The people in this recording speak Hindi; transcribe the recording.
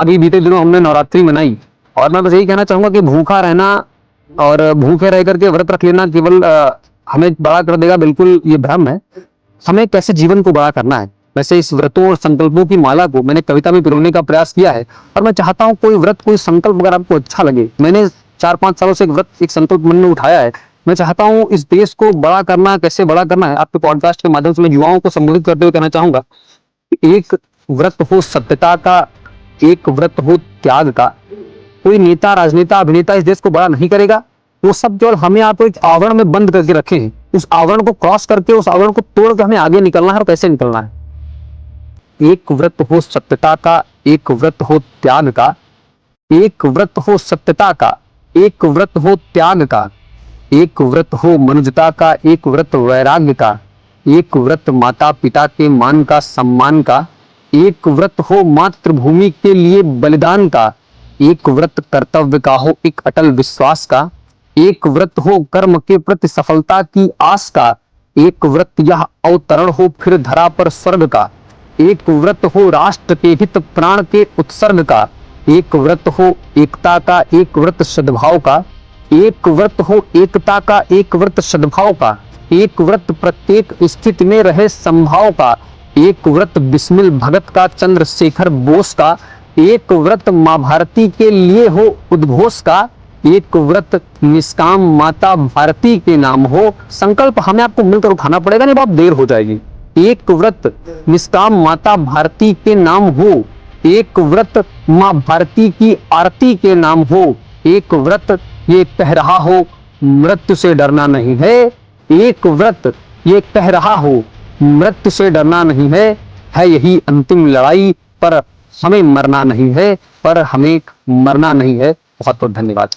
अभी बीते दिनों हमने नवरात्रि मनाई और मैं बस यही कहना चाहूंगा कि भूखा रहना और भूखे रह करके व्रत रख लेना केवल हमें बड़ा कर देगा, बिल्कुल ये भ्रम है। हमें कैसे जीवन को बड़ा करना है। वैसे इस व्रतों और संकल्पों की माला को मैंने कविता में पिरोने का प्रयास किया है और मैं चाहता हूं कोई व्रत कोई संकल्प अगर आपको अच्छा लगे, मैंने 4-5 सालों से एक व्रत एक संकल्प मन में उठाया है। मैं चाहता हूं इस देश को बड़ा करना, कैसे बड़ा करना है, आपके पॉडकास्ट के माध्यम से मैं युवाओं को संबोधित करते हुए कहना चाहूंगा, एक व्रत हो सत्यता का, एक व्रत हो त्याग का। कोई नेता, राजनेता, अभिनेता इस देश को बड़ा नहीं करेगा। वो सब केवल हमें आपको एक आवरण में बंद करके रखे हैं। उस आवरण को क्रॉस करके, उस आवरण को तोड़ के हमें आगे निकलना है। और कैसे निकलना है? एक व्रत हो सत्यता का, एक व्रत हो त्याग का, एक व्रत हो सत्यता का, एक व्रत हो त्याग का, एक व्रत हो मनुजता का, एक व्रत वैराग्य का, एक व्रत माता पिता के मान का, सम्मान का, एक व्रत हो मातृभूमि के लिए बलिदान का, एक व्रत कर्तव्य का हो, एक अटल विश्वास का, एक व्रत हो कर्म के प्रति सफलता की आस का, एक व्रत यह अवतरण हो फिर धरा पर स्वर्ग का, एक व्रत हो राष्ट्र के हित प्राण के उत्सर्ग का, एक व्रत हो एकता का, एक व्रत सद्भाव का, एक व्रत हो एकता का, एक व्रत सद्भाव का, एक व्रत प्रत्येक स्थिति में रहे संभाव का, एक व्रत बिस्मिल भगत का, चंद्रशेखर बोस का, एक व्रत माँ भारती के लिए हो उद्घोष का, एक व्रत निष्काम माता भारती के नाम हो। संकल्प हमें आपको मिलकर उठाना पड़ेगा, नहीं बहुत देर हो जाएगी। एक व्रत निष्काम माता भारती के नाम हो, एक व्रत माँ भारती की आरती के नाम हो, एक व्रत ये कह रहा हो मृत्यु से डरना नहीं है, एक व्रत ये कह रहा हो मृत्यु से डरना नहीं है यही अंतिम लड़ाई, पर हमें मरना नहीं है, पर हमें मरना नहीं है। बहुत बहुत धन्यवाद।